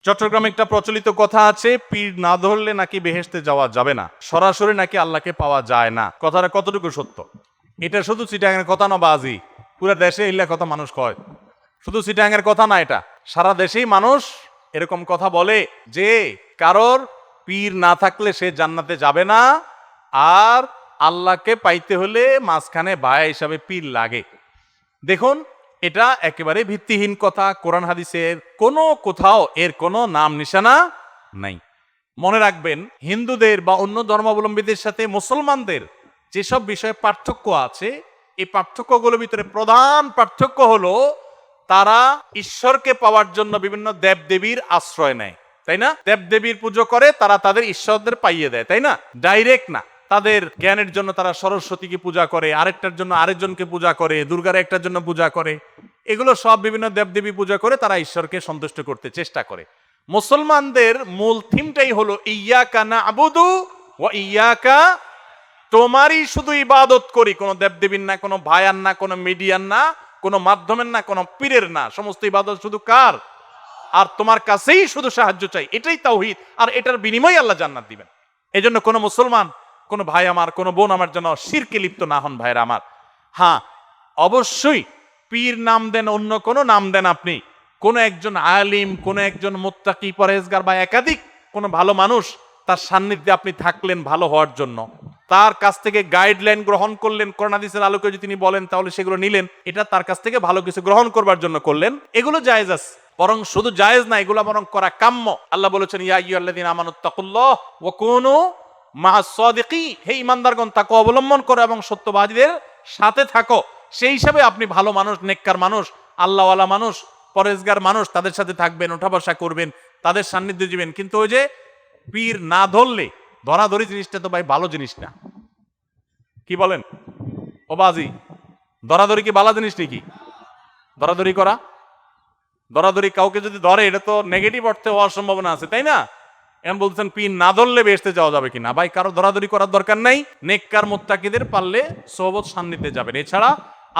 চট্টগ্রামে একটা প্রচলিত কথা আছে, পীর না ধরলে নাকি বেহেশতে যাওয়া যাবে না, সরাসরি নাকি আল্লাহকে পাওয়া যায় না। কথাটা কতটুকু সত্য? এটা শুধু চিটাগাংয়ের কথা না বাজি, পুরো দেশে ইল্লা কথা মানুষ কয়। শুধু চিটাগাংয়ের কথা না, এটা সারা দেশেই মানুষ এরকম কথা বলে যে কারোর পীর না থাকলে সে জান্নাতে যাবে না, আর আল্লাহকে পাইতে হলে মাঝখানে ভায়া হিসাবে পীর লাগে। দেখুন, এটা একেবারে ভিত্তিহীন কথা। কোরআন হাদিসের কোনো কোথাও এর কোনো নাম নিশানা নাই। মনে রাখবেন, হিন্দুদের বা অন্য ধর্মাবলম্বীদের সাথে মুসলমানদের যেসব বিষয়ে পার্থক্য আছে, এই পার্থক্যগুলোর ভিতরে প্রধান পার্থক্য হলো তারা ঈশ্বরকে পাওয়ার জন্য বিভিন্ন দেবদেবীর আশ্রয় নেয়, তাই না? দেবদেবীর পুজো করে, তারা তাদের ঈশ্বরদের পাইয়ে দেয়, তাই না? ডাইরেক্ট না। তাদের জ্ঞানের জন্য তারা সরস্বতীকে পূজা করে, আরেকটার জন্য আরেকজনকে পূজা করে, দুর্গার একটার জন্য পূজা করে। এগুলো সব বিভিন্ন দেবদেবী পূজা করে তারা ঈশ্বরকে সন্তুষ্ট করতে চেষ্টা করে। মুসলমানদের মূল থিমটাই হলো ইয়াকা না'বুদু ওয়া ইয়াকা, তোমারই শুধু ইবাদত করি, কোনো দেবদেবীর না, কোনো ভায়ার না, কোনো মিডিয়ার না, কোনো মাধ্যমের না, কোনো পীরের না। সমস্ত ইবাদত শুধু কার? আর তোমার কাছেই শুধু সাহায্য চাই। এটাই তাওহীদ, আর এটার বিনিময়ে আল্লাহ জান্নাত দিবেন। এজন্য কোনো মুসলমান, কোনো ভাই আমার, কোনো বোন আমার যেন শিরকে লিপ্ত না হন, ভাইরা আমার। হ্যাঁ, অবশ্যই পীর নাম দেন, অন্য কোনো নাম দেন আপনি, কোন একজন আলিম, কোন একজন মুত্তাকি পরহেজগার বা একাধিক কোন ভালো মানুষ তার সান্নিধ্যে আপনি থাকলেন ভালো হওয়ার জন্য, তার কাছ থেকে গাইডলাইন গ্রহণ করলেন, কোরআন হাদিসের আলোকে যদি তিনি বলেন তাহলে সেগুলো নিলেন, এটা তার কাছ থেকে ভালো কিছু গ্রহণ করবার জন্য করলেন, এগুলো জায়েজ আছে। বরং শুধু জায়েজ না, এগুলো বরং করা কাম্য। আল্লাহ বলেছেন, ইয়া আইয়ুহাল্লাযীনা আমানুত্তাকুল্লাহ ওয়া কুনু মা'আস সাদিকিন, হে ঈমানদারগণ তাকওয়া অবলম্বন করো এবং সত্যবাদীদের সাথে থাকো। সেই হিসাবে আপনি ভালো মানুষ, নেককার মানুষ, আল্লাহওয়ালা মানুষ, পরেজগার মানুষ, তাদের সাথে থাকবেন, ওঠা বসা করবেন, তাদের সান্নিধ্যে দিবেন। কিন্তু ওই যে পীর না ধরলে, ধরাধরি জিনিসটা তো ভাই ভালো জিনিস না। কি বলেন ও বাজি? ধরাধরি কি ভালো জিনিস নাকি? ধরাধরি করা, ধরাধরি কাউকে যদি ধরে, এটা তো নেগেটিভ অর্থে হওয়ার সম্ভাবনা আছে, তাই না? এখন বলছেন পীর না ধরলে বেহেশতে যাওয়া যাবে কিনা। ভাই, কারো ধরাধরি করার দরকার নাই। নেককার মুত্তাকিদের পারলে সোহবত সান্নিধ্যে যাবেন। এছাড়া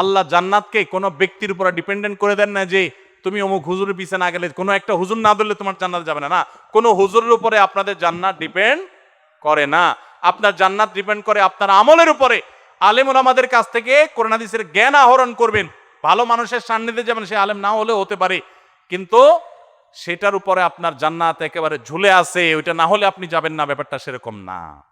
আল্লাহ জান্নাতকে কোনো ব্যক্তির উপর ডিপেন্ডেন্ট করে দেন না যে তুমি অমুক হুজুরের পিছে না গেলে, কোনো একটা হুজুর না ধরলে তোমার জান্নাত যাবে না। না, কোনো হুজুরের উপরে আপনাদের জান্নাত ডিপেন্ড করে না। আপনার জান্নাত ডিপেন্ড করে আপনার আমলের উপরে। আলেম ওলামাদের কাছ থেকে কোরআন হাদিসের জ্ঞান আহরণ করবেন, ভালো মানুষের সান্নিধ্যে যাবেন, সে আলেম না হলেও হতে পারে, কিন্তু সেটার উপরে আপনার জান্নাত একেবারে ঝুলে আছে, ওইটা না হলে আপনি যাবেন না, ব্যাপারটা সেরকম না।